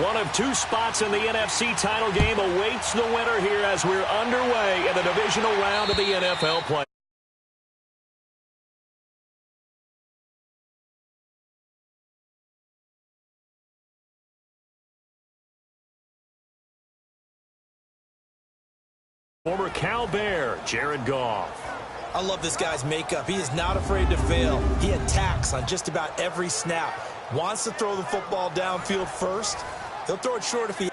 One of two spots in the NFC title game awaits the winner here as we're underway in the divisional round of the NFL play. Former Cal Bear, Jared Goff. I love this guy's makeup. He is not afraid to fail. He attacks on just about every snap. Wants to throw the football downfield first. He'll throw it short if he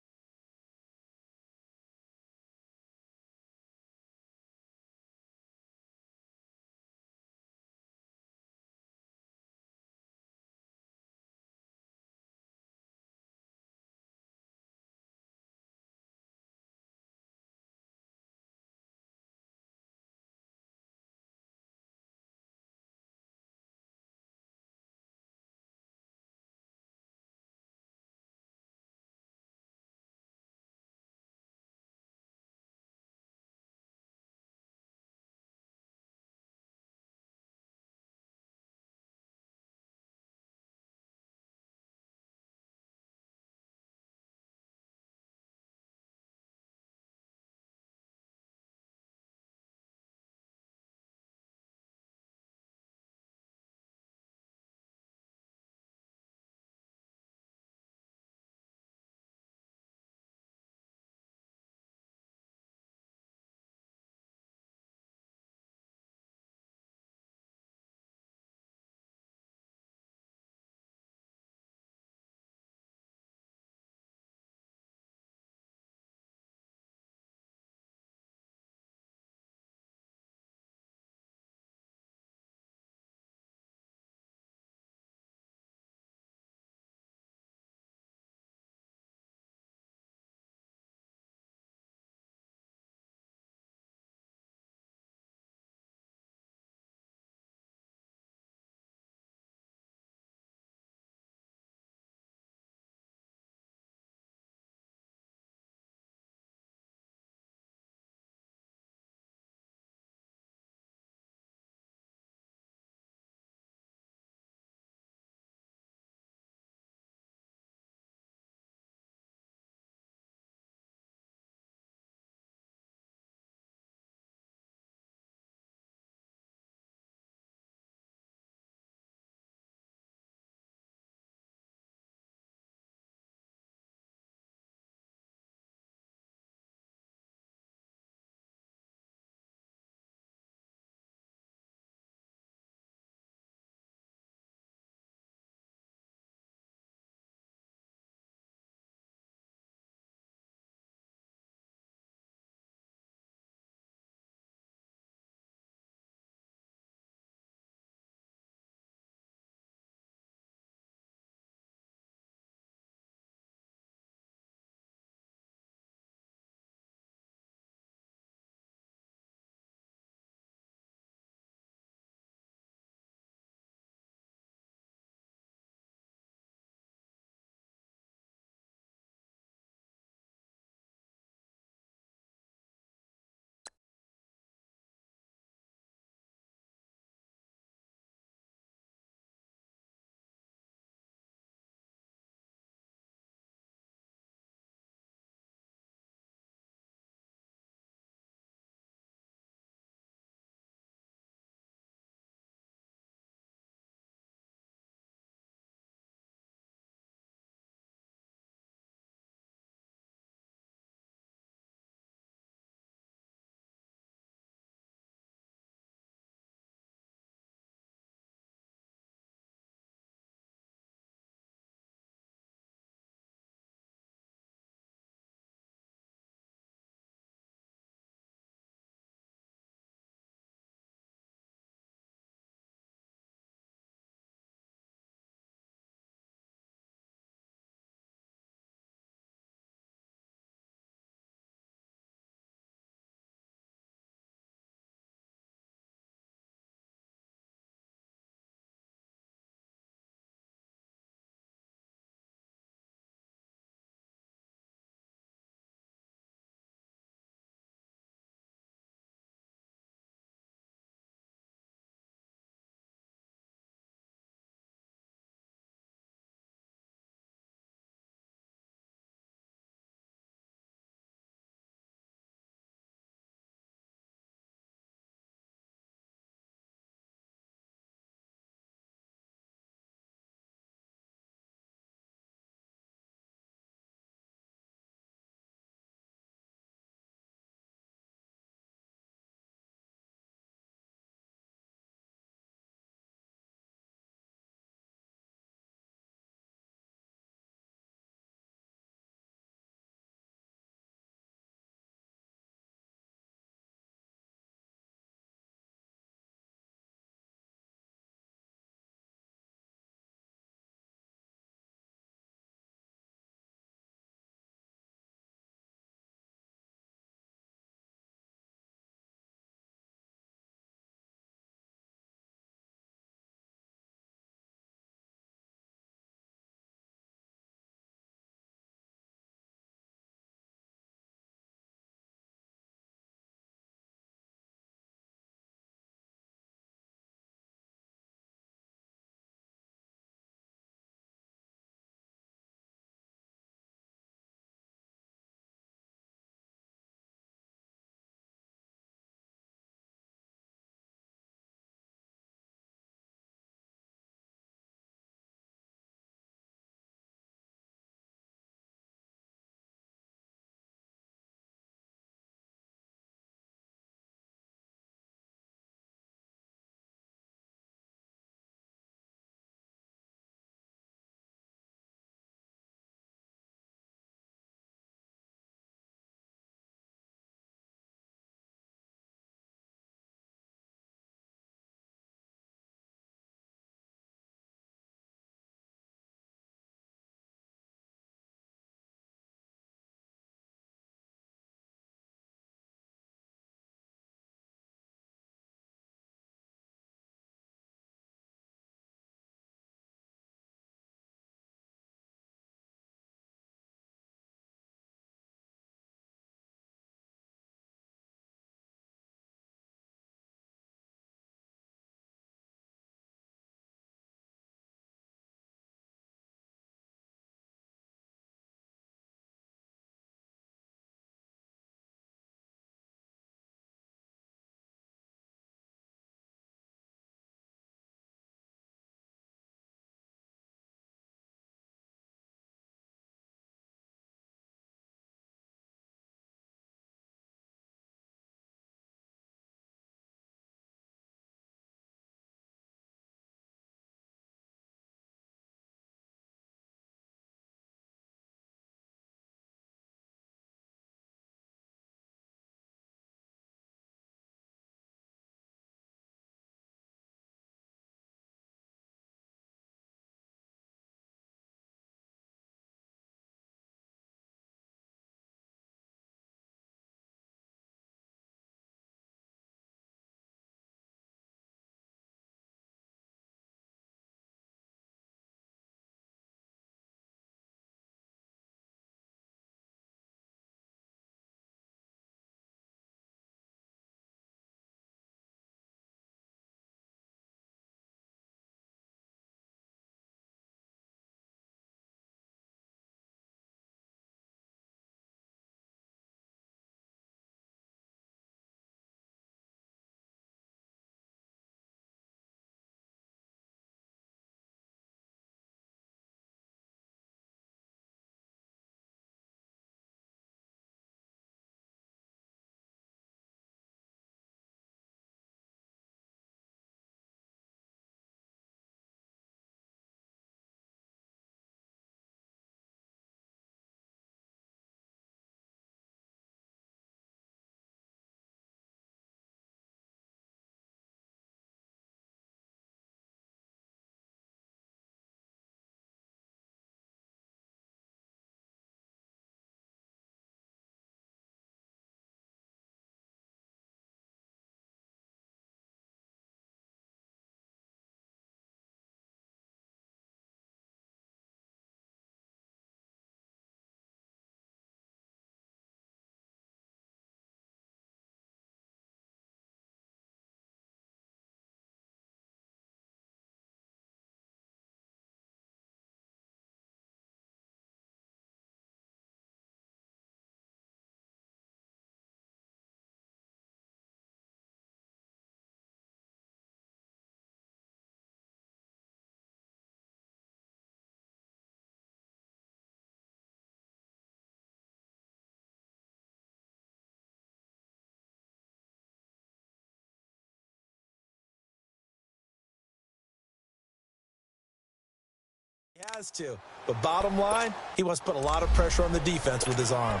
has to. But bottom line, he wants to put a lot of pressure on the defense with his arm.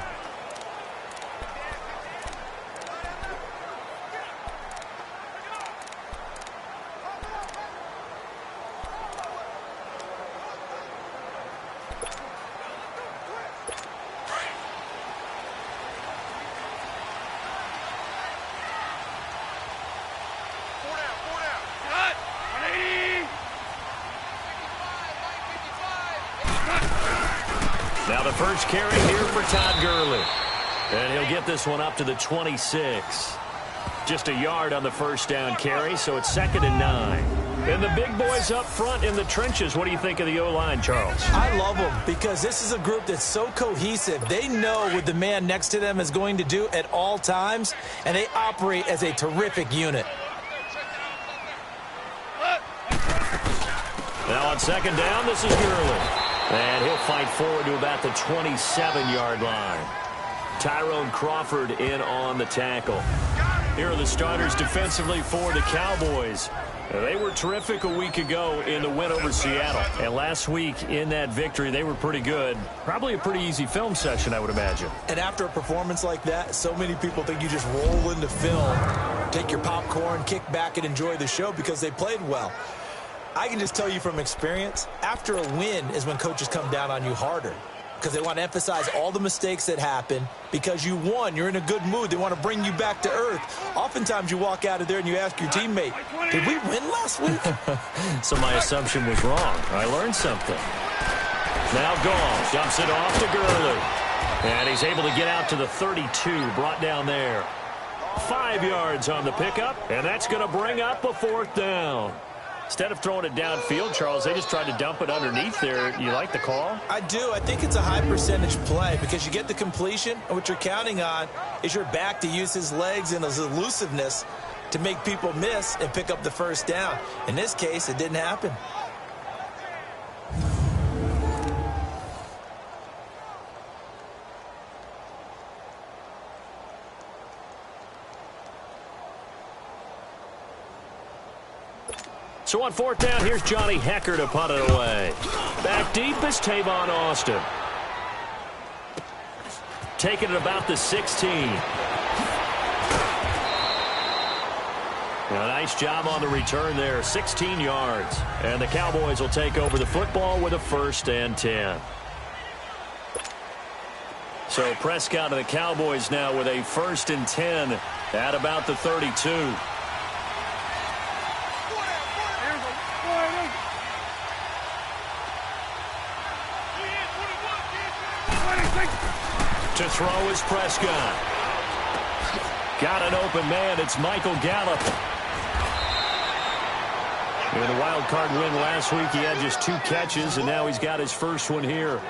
Now the first carry here for Todd Gurley. And he'll get this one up to the 26. Just a yard on the first down carry, so it's 2nd and 9. And the big boys up front in the trenches. What do you think of the O-line, Charles? I love them because this is a group that's so cohesive. They know what the man next to them is going to do at all times, and they operate as a terrific unit. Now on 2nd down, this is Gurley. And he'll fight forward to about the 27-yard line. Tyrone Crawford in on the tackle. Here are the starters defensively for the Cowboys. They were terrific a week ago in the win over Seattle. And last week in that victory, they were pretty good. Probably a pretty easy film session, I would imagine. And after a performance like that, so many people think you just roll into film, take your popcorn, kick back, and enjoy the show because they played well. I can just tell you from experience, after a win is when coaches come down on you harder because they want to emphasize all the mistakes that happen. Because you won, you're in a good mood. They want to bring you back to earth. Oftentimes you walk out of there and you ask your teammate, did we win last week? So my assumption was wrong. I learned something. Now Goff dumps it off to Gurley. And he's able to get out to the 32, brought down there. 5 yards on the pickup, and that's going to bring up a 4th down. Instead of throwing it downfield, Charles, they just tried to dump it underneath there. You like the call? I do. I think it's a high percentage play because you get the completion, and what you're counting on is your back to use his legs and his elusiveness to make people miss and pick up the first down. In this case, it didn't happen. So on 4th down, here's Johnny Hecker to punt it away. Back deep is Tavon Austin. Taking it about the 16. A nice job on the return there, 16 yards. And the Cowboys will take over the football with a 1st and 10. So Prescott and the Cowboys now with a 1st and 10 at about the 32. To throw is Prescott. Got an open man. It's Michael Gallup. In the wild card win last week, he had just 2 catches, and now he's got his first one here.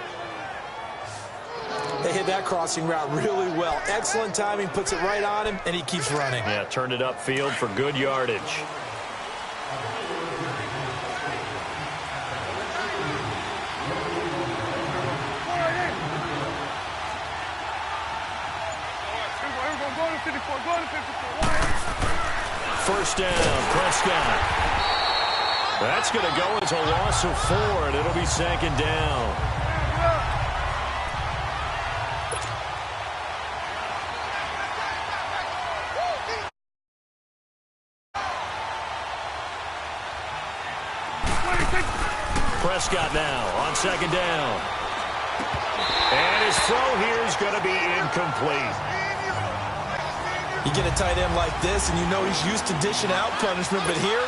They hit that crossing route really well. Excellent timing, puts it right on him, and he keeps running. Yeah, turned it upfield for good yardage. First down, Prescott. That's going to go as a loss of 4, and it'll be 2nd down. Prescott now on 2nd down. And his throw here is going to be incomplete. You get a tight end like this, and you know he's used to dishing out punishment, but here,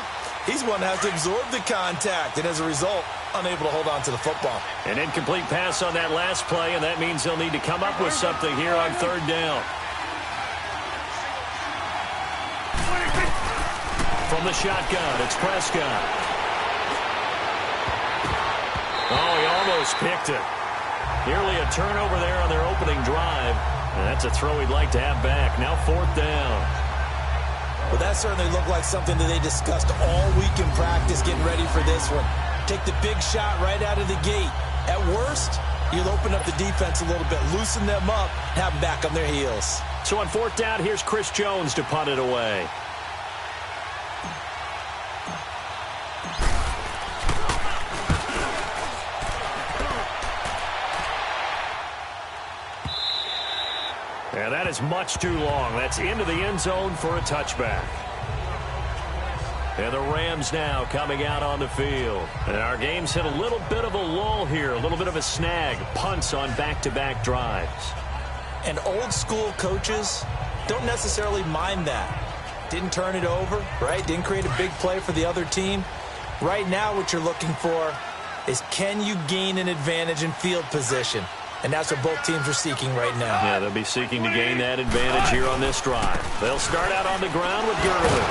he's one that has to absorb the contact, and as a result, unable to hold on to the football. An incomplete pass on that last play, and that means they'll need to come up with something here on 3rd down. From the shotgun, it's Prescott. Oh, he almost picked it. Nearly a turnover there on their opening drive. And that's a throw he'd like to have back. Now 4th down. Well, that certainly looked like something that they discussed all week in practice getting ready for this one. Take the big shot right out of the gate. At worst, you'll open up the defense a little bit, loosen them up, have them back on their heels. So on 4th down, here's Chris Jones to punt it away. And that is much too long. That's into the end zone for a touchback. And the Rams now coming out on the field. And our game's hit a little bit of a lull here, a little bit of a snag. Punts on back-to-back drives. And old-school coaches don't necessarily mind that. Didn't turn it over, right? Didn't create a big play for the other team. Right now what you're looking for is, can you gain an advantage in field position? And that's what both teams are seeking right now. Yeah, they'll be seeking to gain that advantage here on this drive. They'll start out on the ground with Gurley.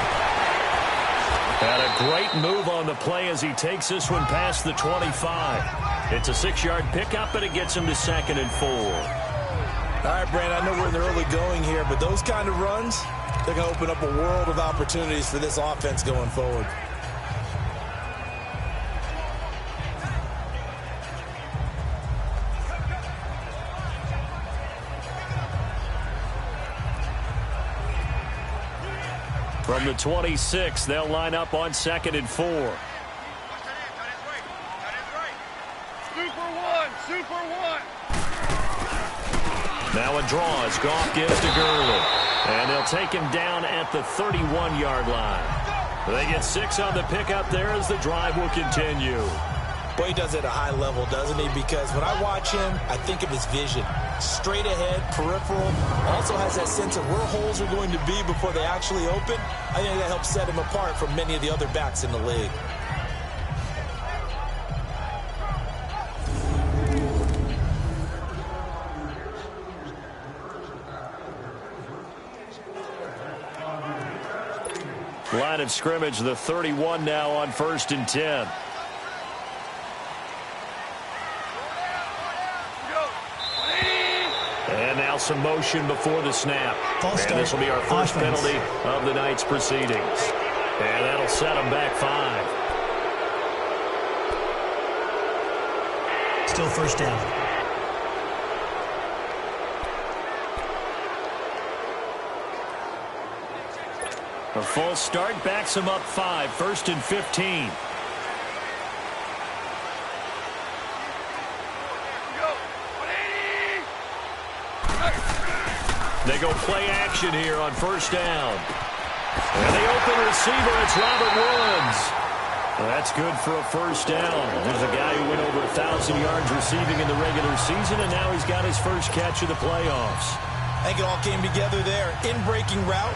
And a great move on the play as he takes this one past the 25. It's a 6-yard pickup, and it gets him to 2nd and 4. All right, Brandon, I know we're in the early going here, but those kind of runs, they're going to open up a world of opportunities for this offense going forward. From the 26, they'll line up on 2nd and 4. Super one. Now a draw as Goff gives to Gurley. And they'll take him down at the 31-yard line. They get 6 on the pickup there as the drive will continue. Boy, he does it at a high level, doesn't he? Because when I watch him, I think of his vision. Straight ahead, peripheral. Also has that sense of where holes are going to be before they actually open. I think that helps set him apart from many of the other backs in the league. Line of scrimmage, the 31 now on 1st and 10. And now some motion before the snap. And this will be our first penalty of the night's proceedings. And that'll set them back 5. Still first down. A full start backs them up 5. 1st and 15. They go play action here on 1st down. And the open receiver, it's Robert Woods. That's good for a 1st down. There's a guy who went over 1,000 yards receiving in the regular season, and now he's got his first catch of the playoffs. I think it all came together there. In-breaking route,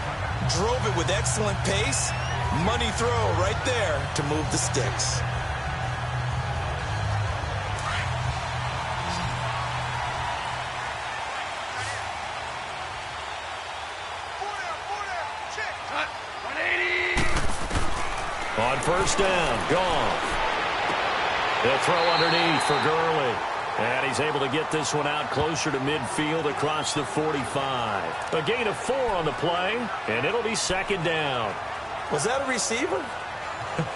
drove it with excellent pace. Money throw right there to move the sticks. On 1st down, Goff. They'll throw underneath for Gurley. And he's able to get this one out closer to midfield across the 45. A gain of 4 on the play, and it'll be 2nd down. Was that a receiver?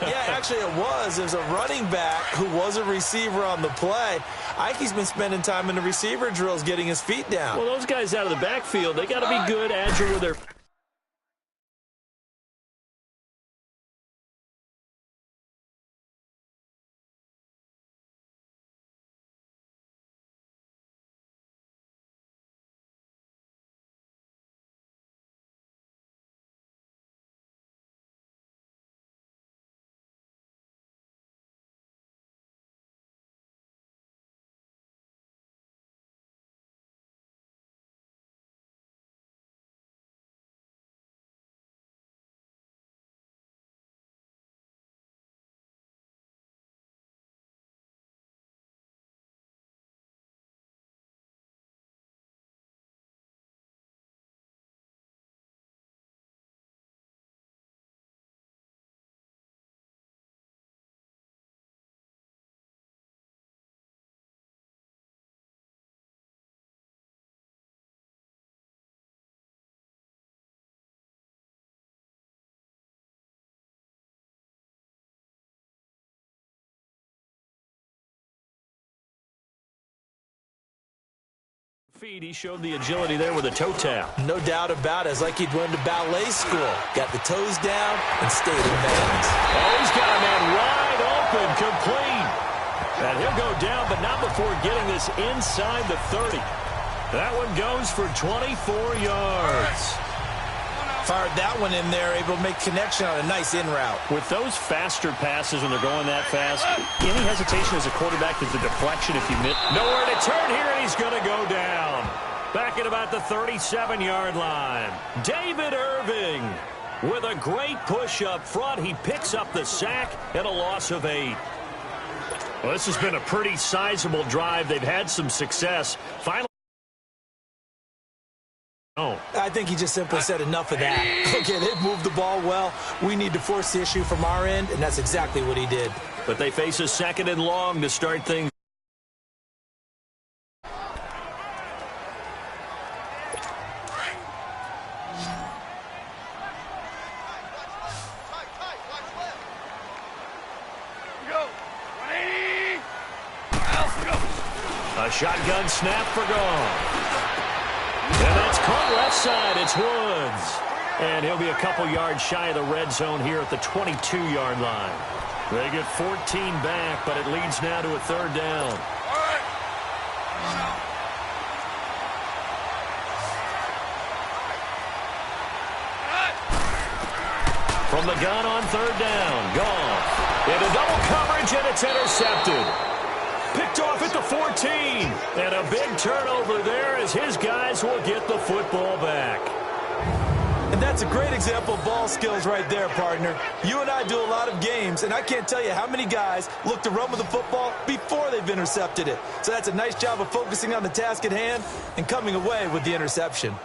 Yeah, actually it was. There's a running back who was a receiver on the play. I think he's been spending time in the receiver drills getting his feet down. Well, those guys out of the backfield, they got to be good, agile with their... feet. He showed the agility there with a toe tap. No doubt about it. It's like he'd went to ballet school. Got the toes down and stayed in bounds. Oh, he's got a man wide open, complete. And he'll go down, but not before getting this inside the 30. That one goes for 24 yards. Fired that one in there, able to make connection on a nice in route. With those faster passes when they're going that fast, any hesitation as a quarterback is a deflection if you miss. Nowhere to turn here, and he's going to go down. Back at about the 37-yard line. David Irving with a great push up front. He picks up the sack and a loss of 8. Well, this has been a pretty sizable drive. They've had some success. Finally. Oh. I think he just simply said enough of that. Okay, they've moved the ball well. We need to force the issue from our end, and that's exactly what he did. But they face a 2nd and long to start things. A shotgun snap for gone. And that's caught left side. It's Woods. And he'll be a couple yards shy of the red zone here at the 22-yard line. They get 14 back, but it leads now to a 3rd down. From the gun on 3rd down. Gone. Into double coverage, and it's intercepted. Picked off at the 14. And a big turnover there as his guys will get the football back. And that's a great example of ball skills right there, partner. You and I do a lot of games, and I can't tell you how many guys look to run with the football before they've intercepted it. So that's a nice job of focusing on the task at hand and coming away with the interception.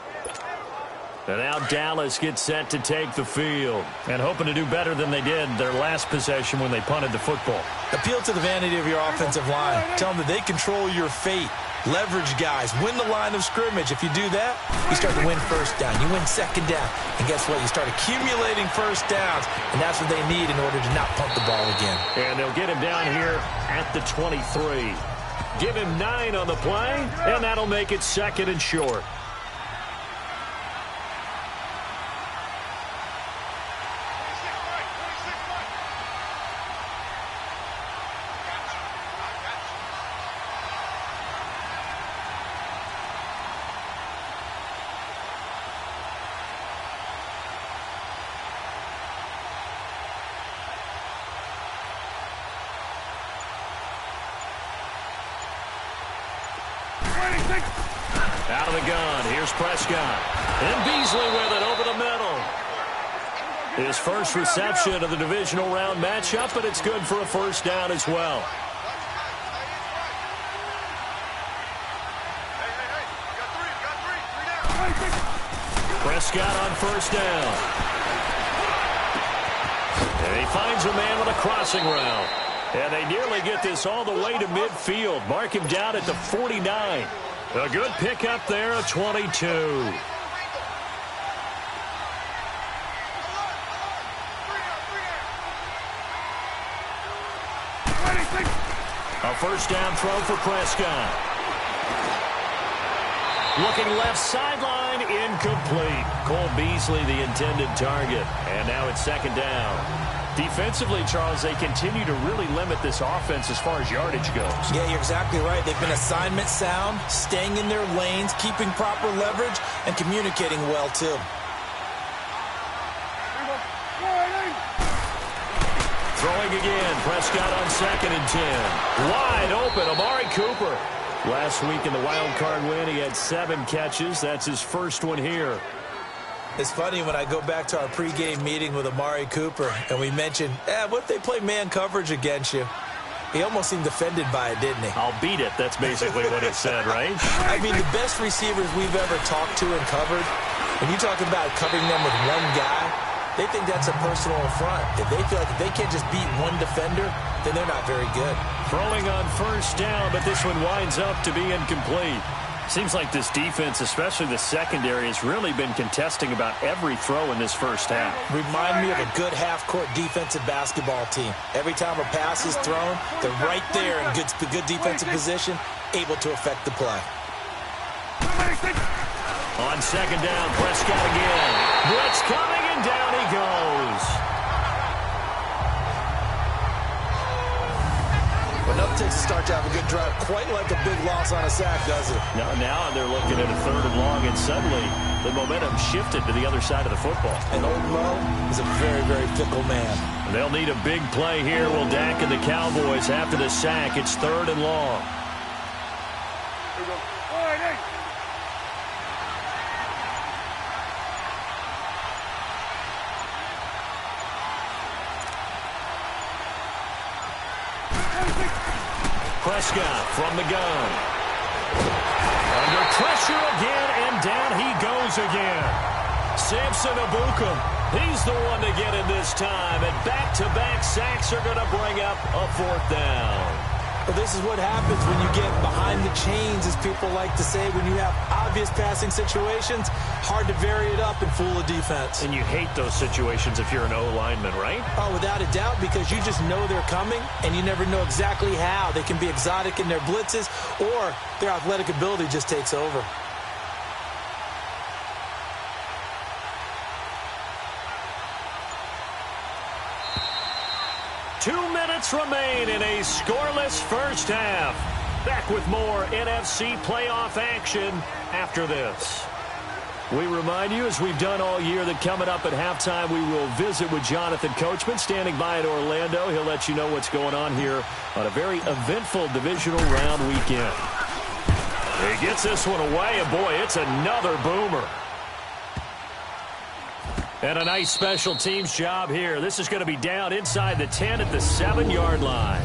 And now Dallas gets set to take the field and hoping to do better than they did their last possession when they punted the football. Appeal to the vanity of your offensive line. Tell them that they control your fate. Leverage guys. Win the line of scrimmage. If you do that, you start to win 1st down. You win 2nd down. And guess what? You start accumulating 1st downs. And that's what they need in order to not punt the ball again. And they'll get him down here at the 23. Give him 9 on the play, and that'll make it 2nd and short. Out of the gun, here's Prescott. And Beasley with it over the middle. His first reception of the divisional round matchup, but it's good for a 1st down as well. Prescott on 1st down. And he finds a man with a crossing route. And they nearly get this all the way to midfield. Mark him down at the 49. A good pickup there, a 22. A 1st down throw for Prescott. Looking left sideline, incomplete. Cole Beasley, the intended target. And now it's 2nd down. Defensively, Charles, they continue to really limit this offense as far as yardage goes. Yeah, you're exactly right. They've been assignment sound, staying in their lanes, keeping proper leverage, and communicating well, too. Throwing again, Prescott on 2nd and 10. Wide open, Amari Cooper. Last week in the wild card win, he had 7 catches. That's his first one here. It's funny when I go back to our pregame meeting with Amari Cooper and we mentioned, what if they play man coverage against you? He almost seemed offended by it, didn't he? I'll beat it. That's basically what he said, right? I mean, the best receivers we've ever talked to and covered, when you talk about covering them with one guy, they think that's a personal affront. If they feel like if they can't just beat one defender, then they're not very good. Throwing on 1st down, but this one winds up to be incomplete. Seems like this defense, especially the secondary, has really been contesting about every throw in this 1st half. Remind me of a good half-court defensive basketball team. Every time a pass is thrown, they're right there in good defensive position, able to affect the play. On 2nd down, Prescott again. Blitz coming, and down he goes. Another it takes to start to have a good drive. Quite like a big loss on a sack, does it? Now they're looking at a 3rd and long, and suddenly the momentum shifted to the other side of the football. And old Mo is a very, very fickle man. They'll need a big play here. Will Dak and the Cowboys after the sack. It's 3rd and long. Prescott from the gun. Under pressure again, and down he goes again. Samson Ebukam, he's the one to get in this time, and back-to-back sacks are going to bring up a 4th down. Well, this is what happens when you get behind the chains, as people like to say. When you have obvious passing situations, hard to vary it up and fool a defense. And you hate those situations if you're an O-lineman, right? Oh, without a doubt, because you just know they're coming, and you never know exactly how. They can be exotic in their blitzes, or their athletic ability just takes over. Remain in a scoreless first half. Back with more NFC playoff action after this. We remind you, as we've done all year, that coming up at halftime, we will visit with Jonathan Coachman, standing by in Orlando. He'll let you know what's going on here on a very eventful divisional round weekend. He gets this one away, and boy, it's another boomer. And a nice special teams job here. This is going to be down inside the 10 at the 7-yard line.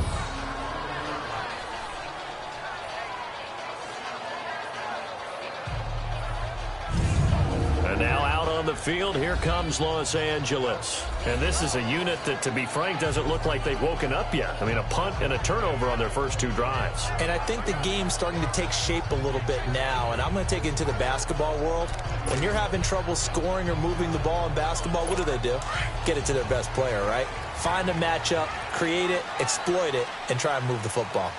And now out on the field, here comes Los Angeles. And this is a unit that, to be frank, doesn't look like they've woken up yet. I mean, a punt and a turnover on their first 2 drives. And I think the game's starting to take shape a little bit now. And I'm going to take it into the basketball world. When you're having trouble scoring or moving the ball in basketball, what do? Get it to their best player, right? Find a matchup, create it, exploit it, and try and move the football.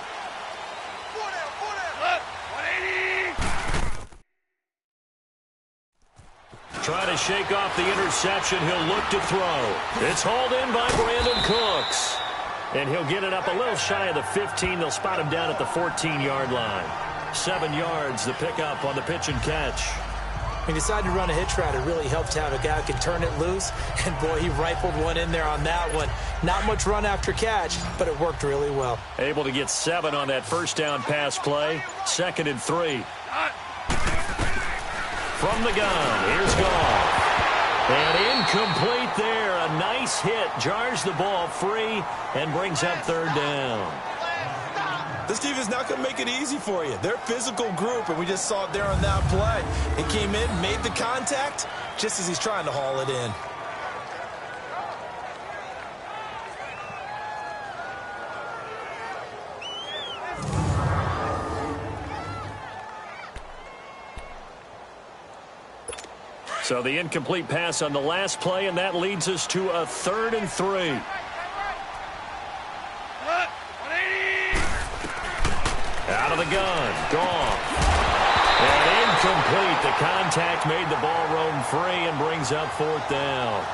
Trying to shake off the interception. He'll look to throw. It's hauled in by Brandon Cooks. And he'll get it up a little shy of the 15. They'll spot him down at the 14-yard line. 7 yards, the pickup on the pitch and catch. He decided to run a hitch route. It really helped to have a guy who can turn it loose. And, boy, he rifled one in there on that one. Not much run after catch, but it worked really well. Able to get 7 on that first down pass play. 2nd and 3. From the gun, here's Goff. And incomplete there. A nice hit. Jars the ball free and brings up 3rd down. This team is not going to make it easy for you. They're a physical group, and we just saw it there on that play. It came in, made the contact, just as he's trying to haul it in. So the incomplete pass on the last play, and that leads us to a 3rd and 3. Out of the gun, Goff. And incomplete. The contact made the ball roam free and brings up 4th down.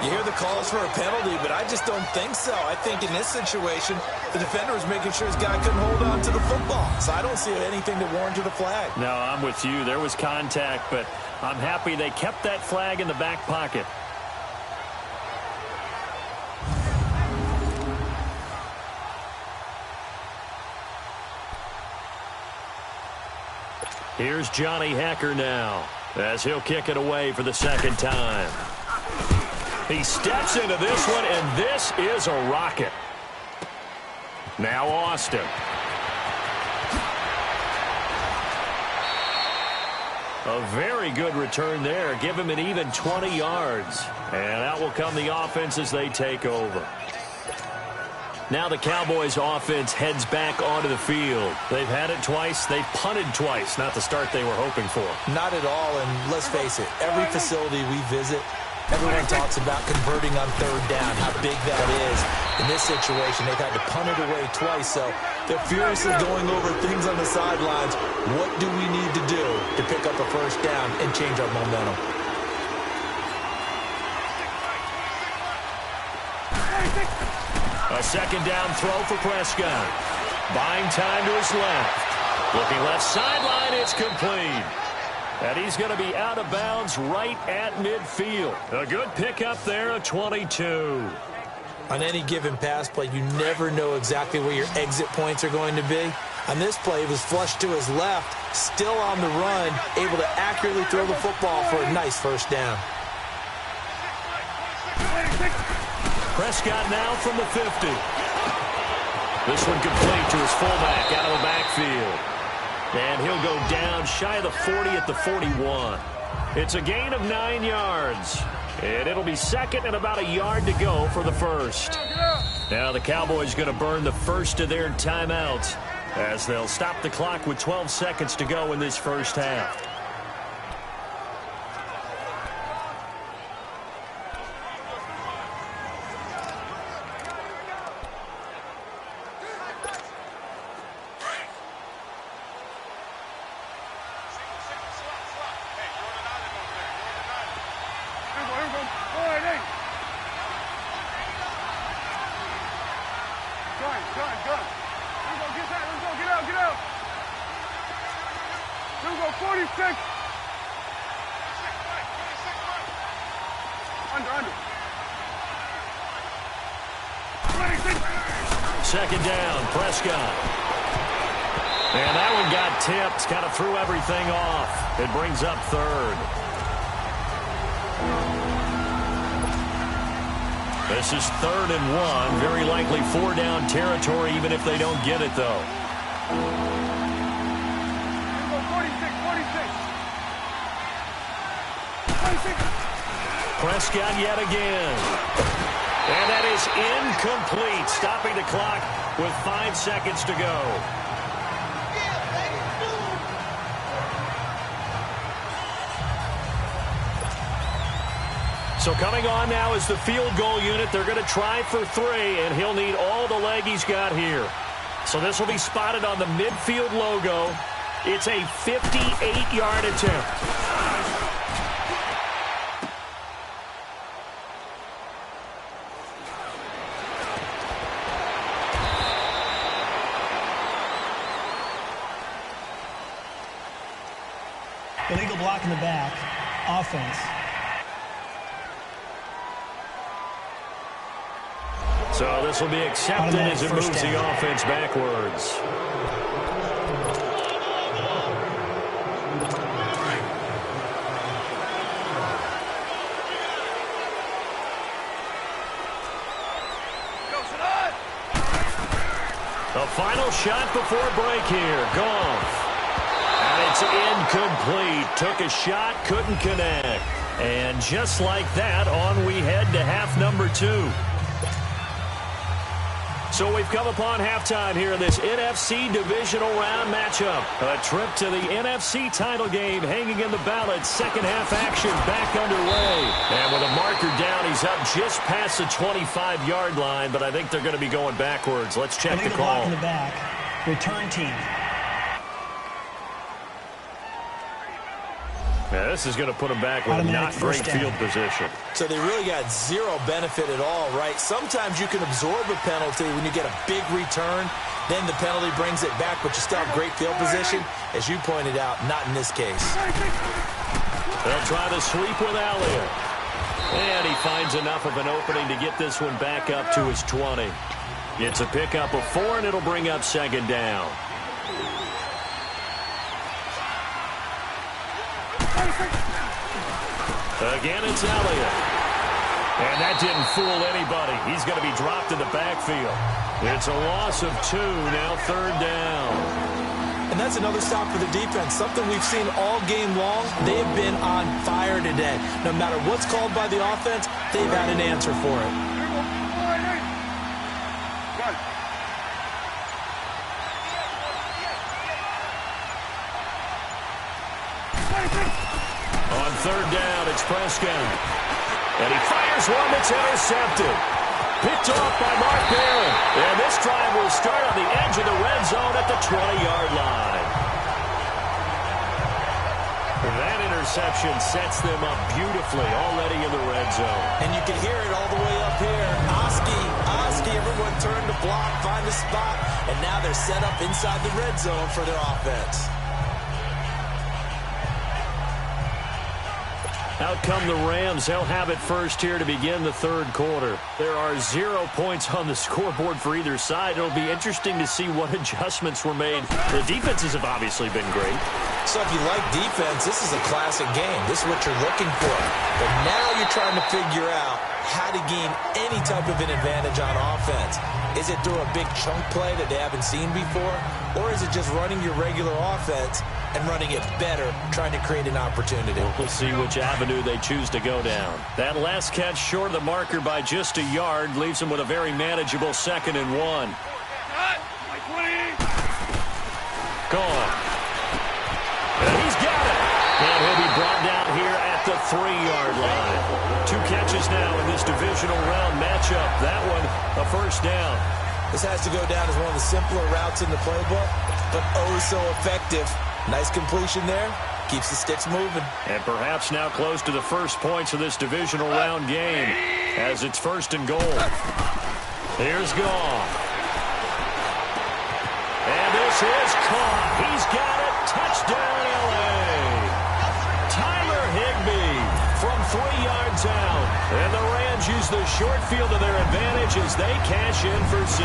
You hear the calls for a penalty, but I just don't think so. I think in this situation, the defender was making sure his guy couldn't hold on to the football. So I don't see anything that warranted a flag. No, I'm with you. There was contact, but I'm happy they kept that flag in the back pocket. Here's Johnny Hacker now, as he'll kick it away for the 2nd time. He steps into this one, and this is a rocket. Now Austin. A very good return there. Give him an even 20 yards. And out will come the offense as they take over. Now the Cowboys offense heads back onto the field. They've had it twice. They've punted twice. Not the start they were hoping for. Not at all, and let's face it, every facility we visit, everyone talks about converting on 3rd down, how big that is. In this situation, they've had to punt it away twice, so they're furiously going over things on the sidelines. What do we need to do to pick up a 1st down and change our momentum? A second down throw for Prescott. Buying time to his left. Looking left sideline, it's complete. And he's going to be out of bounds right at midfield. A good pickup there, a 22. On any given pass play, you never know exactly where your exit points are going to be. On this play, it was flushed to his left, still on the run, able to accurately throw the football for a nice first down. Prescott now from the 50. This one complete to his fullback out of the backfield. And he'll go down shy of the 40 at the 41. It's a gain of 9 yards. And it'll be second and about a yard to go for the first. Now the Cowboys going to burn the first of their timeouts as they'll stop the clock with 12 seconds to go in this first half. Second down, Prescott. And that one got tipped, kind of threw everything off. It brings up third. This is 3rd and 1. Very likely 4-down territory, even if they don't get it, though. 46. Prescott yet again. And that is incomplete, stopping the clock with 5 seconds to go. So coming on now is the field goal unit. They're going to try for 3, and he'll need all the leg he's got here. So this will be spotted on the midfield logo. It's a 58-yard attempt. Illegal block in the back. Offense. So this will be accepted as it moves the offense backwards. The final shot before break here. Goff. And it's incomplete. Took a shot, couldn't connect. And just like that, on we head to half number 2. So we've come upon halftime here in this NFC divisional round matchup. A trip to the NFC title game hanging in the balance. Second half action back underway. And with a marker down, he's up just past the 25-yard line, but I think they're going to be going backwards. Let's check the call. Block in the back. Return team. Now, this is going to put them back with not great field position. So they really got zero benefit at all, right? Sometimes you can absorb a penalty when you get a big return. Then the penalty brings it back, but you still have great field position. As you pointed out, not in this case. They'll try the sweep with Elliott. And he finds enough of an opening to get this one back up to his 20. It's a pickup of 4, and it'll bring up second down. Again, it's Elliott. And that didn't fool anybody. He's going to be dropped in the backfield. It's a loss of 2, now 3rd down. And that's another stop for the defense. Something we've seen all game long. They have been on fire today. No matter what's called by the offense, they've had an answer for it. On 3rd down, it's Prescott. And he fires one that's intercepted. Picked off by Mark Barron. And this drive will start on the edge of the red zone at the 20-yard line. That interception sets them up beautifully already in the red zone. And you can hear it all the way up here. Oski, everyone turn to block, find a spot, and now they're set up inside the red zone for their offense. Out come the Rams. They'll have it first here to begin the third quarter. There are 0 points on the scoreboard for either side. It'll be interesting to see what adjustments were made. The defenses have obviously been great. So if you like defense, this is a classic game. This is what you're looking for. But now you're trying to figure out how to gain any type of an advantage on offense. Is it through a big chunk play that they haven't seen before? Or is it just running your regular offense and running it better, trying to create an opportunity? We'll see which avenue they choose to go down. That last catch short of the marker by just a yard leaves them with a very manageable 2nd and 1. Gone. And he's got it. And he'll be brought down here at the 3-yard line. 2 catches now in this divisional round matchup. That one, a first down. This has to go down as one of the simpler routes in the playbook, but oh so effective. Nice completion there. Keeps the sticks moving. And perhaps now close to the first points of this divisional round game as it's 1st and goal. Here's Goff. And this is caught. He's got it. Touchdown, L.A. Tyler Higbee from 3 yards out. And the Rams use the short field to their advantage as they cash in for 6.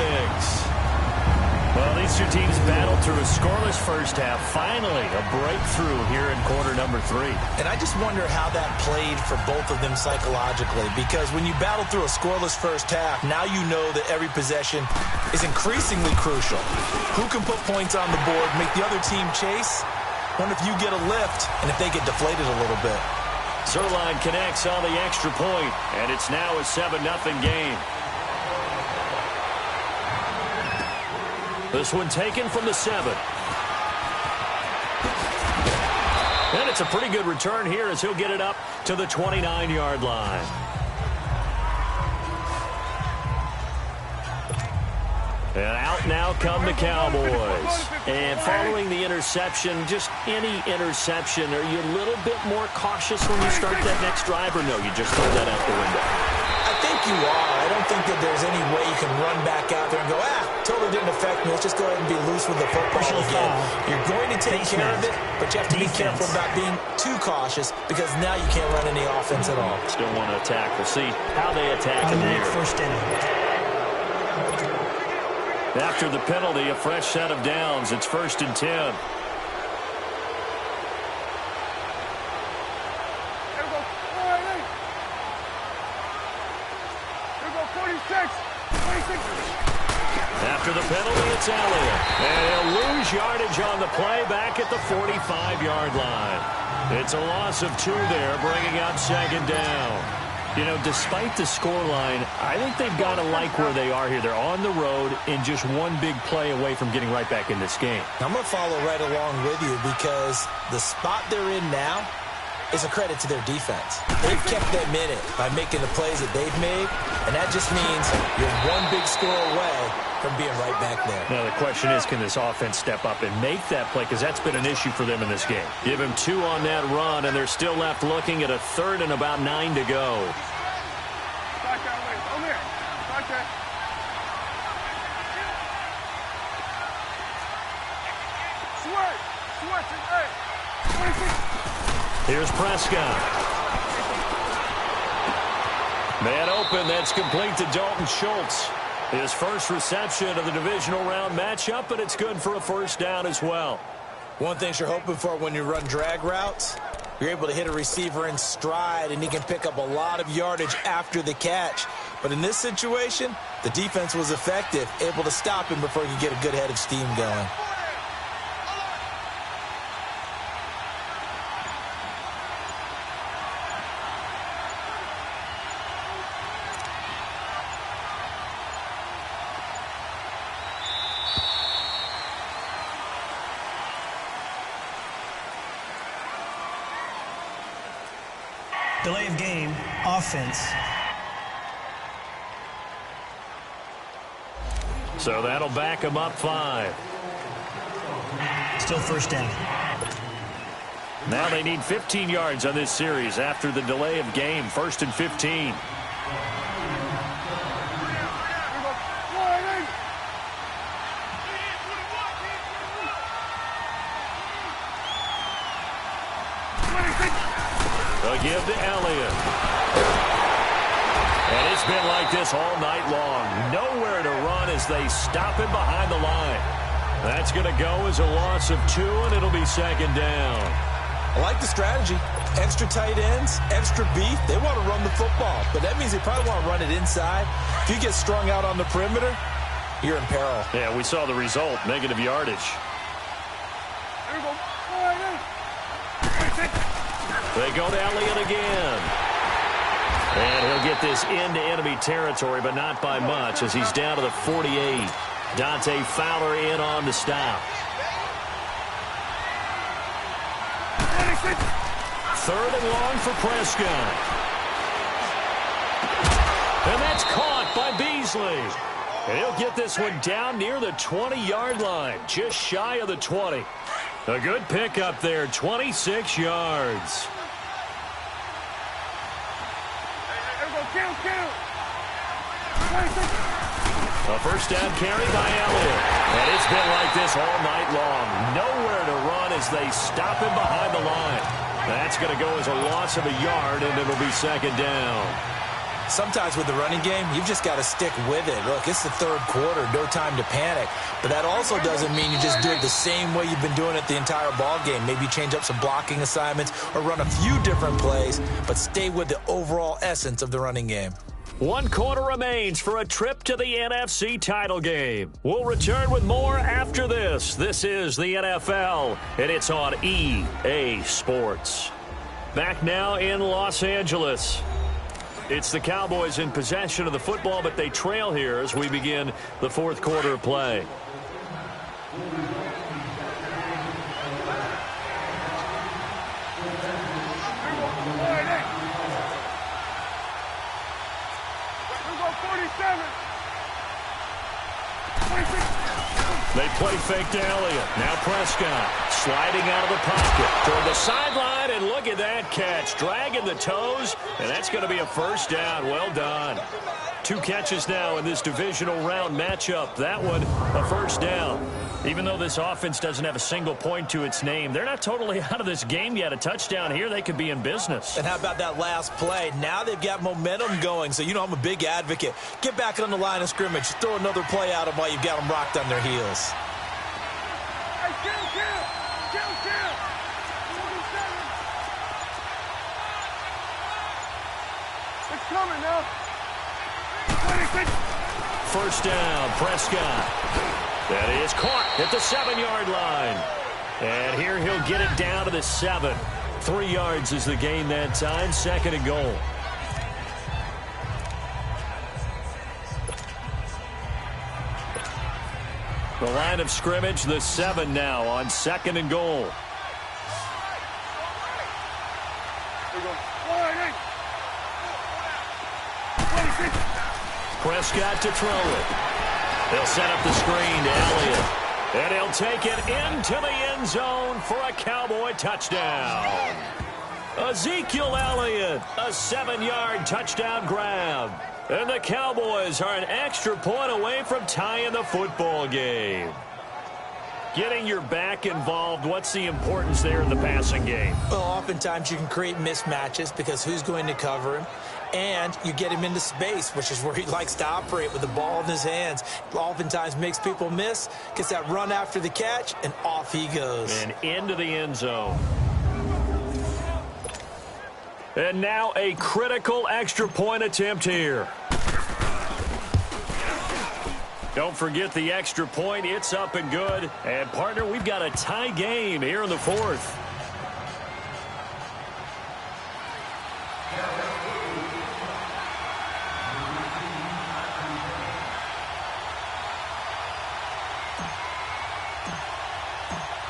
Well, these two teams battled through a scoreless first half. Finally, a breakthrough here in quarter number 3. And I just wonder how that played for both of them psychologically, because when you battle through a scoreless first half, now you know that every possession is increasingly crucial. Who can put points on the board, make the other team chase? Wonder if you get a lift and if they get deflated a little bit. Zerline connects on the extra point, and it's now a 7-0 game. This one taken from the 7. And it's a pretty good return here as he'll get it up to the 29-yard line. And out now come the Cowboys. And following the interception, just any interception, are you a little bit more cautious when you start that next drive, or no, you just throw that out the window? I think you are. I don't think that there's any way you can run back out there and go, totally didn't affect me. Let's just go ahead and be loose with the football again. You're going to take care of it, but you have to be careful about being too cautious because now you can't run any offense at all. Still want to attack. We'll see how they attack in here. First inning. After the penalty, a fresh set of downs. It's 1st and 10. After the penalty, it's Elliott. And he'll lose yardage on the play back at the 45-yard line. It's a loss of 2 there, bringing up 2nd down. You know, despite the scoreline, I think they've got to like where they are here. They're on the road and just one big play away from getting right back in this game. I'm going to follow right along with you because the spot they're in now is a credit to their defense. They've kept them in it by making the plays that they've made, and that just means you're one big score away from being right back there. Now, the question is, can this offense step up and make that play? Because that's been an issue for them in this game. Give him 2 on that run, and they're still left looking at a 3rd and about 9 to go. Here's Prescott. Man open, that's complete to Dalton Schultz. His first reception of the divisional round matchup, but it's good for a first down as well. One thing you're hoping for when you run drag routes, you're able to hit a receiver in stride, and he can pick up a lot of yardage after the catch. But in this situation, the defense was effective, able to stop him before he could get a good head of steam going. Delay of game, offense. So that'll back him up 5. Still first down. Now they need 15 yards on this series after the delay of game. 1st and 15. give to Elliott. And it's been like this all night long. Nowhere to run as they stop him behind the line. That's going to go as a loss of 2, and it'll be second down. I like the strategy. Extra tight ends, extra beef. They want to run the football, but that means they probably want to run it inside. If you get strung out on the perimeter, you're in peril. Yeah, we saw the result, negative yardage. They go to Elliott again. And he'll get this into enemy territory, but not by much as he's down to the 48. Dante Fowler in on the stop. Third and long for Prescott. And that's caught by Beasley. And he'll get this one down near the 20-yard line, just shy of the 20. A good pickup there, 26 yards. A first down carry by Elliott. And it's been like this all night long. Nowhere to run as they stop him behind the line. That's going to go as a loss of a yard, and it'll be second down. Sometimes with the running game, you've just got to stick with it. Look, it's the third quarter, no time to panic. But that also doesn't mean you just do it the same way you've been doing it the entire ball game. Maybe change up some blocking assignments or run a few different plays, but stay with the overall essence of the running game. 1 quarter remains for a trip to the NFC title game. We'll return with more after this. This is the NFL, and it's on EA Sports. Back now in Los Angeles. It's the Cowboys in possession of the football, but they trail here as we begin the fourth quarter of play. They play fake to Elliott. Now Prescott sliding out of the pocket toward the sideline, and look at that catch. Dragging the toes, and that's going to be a first down. Well done. 2 catches now in this divisional round matchup. That one, a first down. Even though this offense doesn't have a single point to its name, they're not totally out of this game yet. A touchdown here, they could be in business. And how about that last play? Now they've got momentum going, so you know I'm a big advocate. Get back on the line of scrimmage. Throw another play at them while you've got them rocked on their heels. It's coming now. First down, Prescott. That is caught at the 7-yard line. And here he'll get it down to the 7. 3 yards is the gain that time. Second and goal. The line of scrimmage, the 7 now on second and goal. Prescott to throw it. They'll set up the screen to Elliott. And he'll take it into the end zone for a Cowboy touchdown. Ezekiel Elliott, a 7-yard touchdown grab. And the Cowboys are an extra point away from tying the football game. Getting your back involved, what's the importance there in the passing game? Well, oftentimes you can create mismatches because who's going to cover him? And you get him into space, which is where he likes to operate with the ball in his hands. Oftentimes makes people miss, gets that run after the catch, and off he goes. And into the end zone. And now a critical extra point attempt here. Don't forget the extra point. It's up and good. And, partner, we've got a tie game here in the fourth.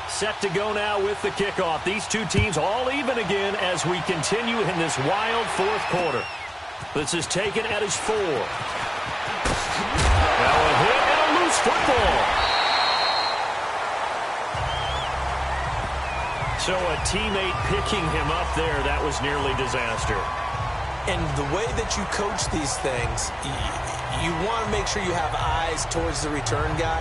Set to go now with the kickoff. These two teams all even again as we continue in this wild fourth quarter. This is taken at his 4. Now a hit and a loose football. So a teammate picking him up there, that was nearly disaster. And the way that you coach these things, you want to make sure you have eyes towards the return guy.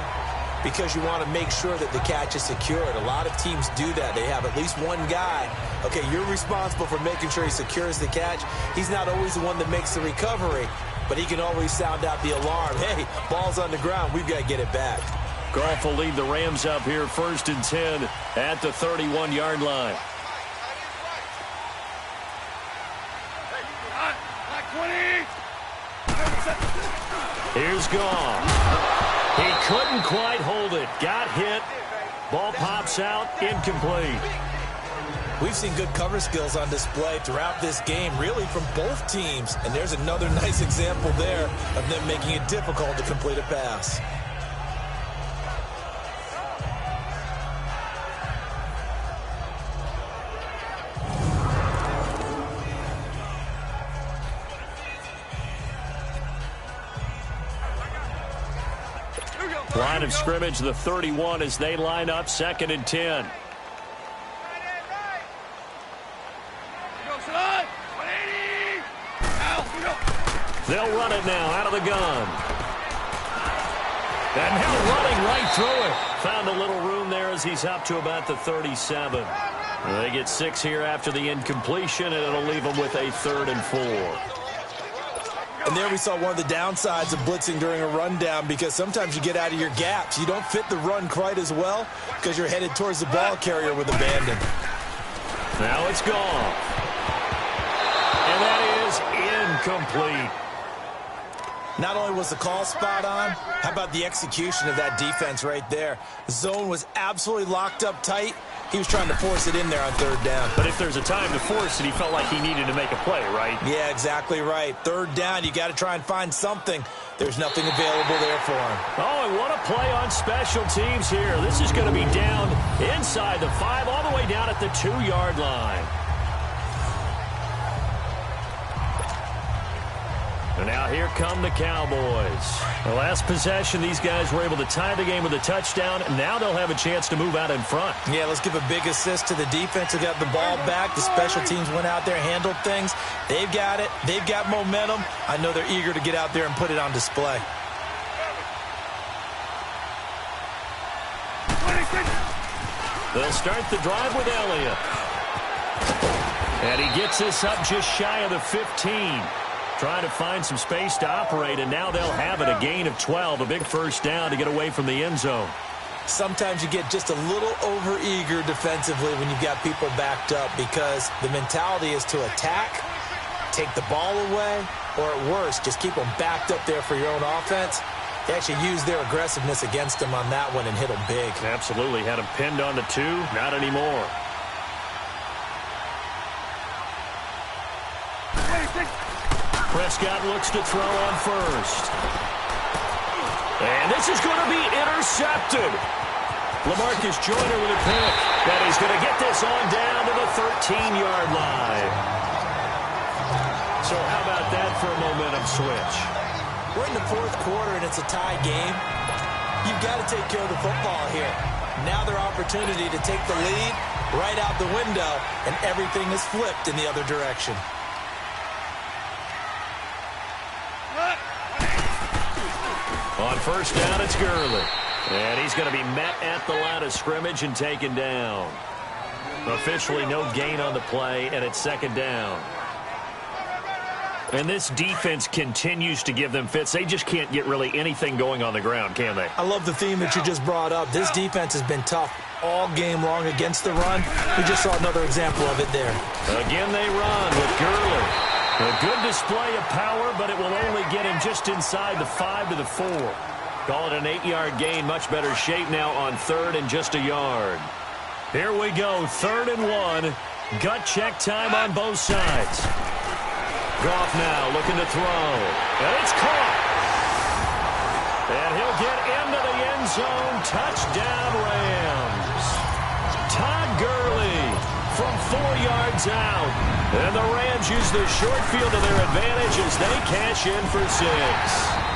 because you want to make sure that the catch is secured. A lot of teams do that. They have at least one guy. Okay, you're responsible for making sure he secures the catch. He's not always the one that makes the recovery, but he can always sound out the alarm. Hey, ball's on the ground. We've got to get it back. Goff will lead the Rams up here 1st and 10 at the 31-yard line. Here's Goff. He couldn't quite hold it. Got hit. Ball pops out. Incomplete. We've seen good cover skills on display throughout this game, really from both teams. And there's another nice example there of them making it difficult to complete a pass. Line of scrimmage, the 31 as they line up 2nd and 10. They'll run it now out of the gun. And now running right through it. Found a little room there as he's up to about the 37. They get 6 here after the incompletion, and it'll leave them with a 3rd and 4. And there we saw one of the downsides of blitzing during a rundown, because sometimes you get out of your gaps. You don't fit the run quite as well because you're headed towards the ball carrier with abandon. Now it's gone. And that is incomplete. Not only was the call spot on, how about the execution of that defense right there? The zone was absolutely locked up tight. He was trying to force it in there on 3rd down. But if there's a time to force it, he felt like he needed to make a play, right? Yeah, exactly right. 3rd down, you got to try and find something. There's nothing available there for him. Oh, and what a play on special teams here. This is going to be down inside the 5, all the way down at the 2-yard line. And now here come the Cowboys. The last possession, these guys were able to tie the game with a touchdown. Now they'll have a chance to move out in front. Yeah, let's give a big assist to the defense who got the ball back. The special teams went out there, handled things. They've got it. They've got momentum. I know they're eager to get out there and put it on display. They'll start the drive with Elliott. And he gets this up just shy of the 15. Trying to find some space to operate, and now they'll have it. A gain of 12, a big 1st down to get away from the end zone. Sometimes you get just a little over-eager defensively when you've got people backed up, because the mentality is to attack, take the ball away, or at worst, just keep them backed up there for your own offense. They actually used their aggressiveness against them on that one and hit them big. Absolutely. Had him pinned on the 2. Not anymore. Prescott looks to throw on 1st. And this is going to be intercepted. LaMarcus Joyner with a pick. And he's going to get this on down to the 13-yard line. So how about that for a momentum switch? We're in the 4th quarter and it's a tie game. You've got to take care of the football here. Now their opportunity to take the lead right out the window, and everything is flipped in the other direction. On 1st down, it's Gurley. And he's going to be met at the line of scrimmage and taken down. Officially no gain on the play, and it's 2nd down. And this defense continues to give them fits. They just can't get really anything going on the ground, can they? I love the theme that you just brought up. This defense has been tough all game long against the run. We just saw another example of it there. Again, they run with Gurley. A good display of power, but it will only get him just inside the 5 to the 4. Call it an 8-yard gain. Much better shape now on 3rd and just a yard. Here we go, 3rd and 1. Gut check time on both sides. Goff now looking to throw. And it's caught. And he'll get into the end zone. Touchdown, Rams. Todd Gurley from 4 yards out. And the Rams use the short field to their advantage as they cash in for 6.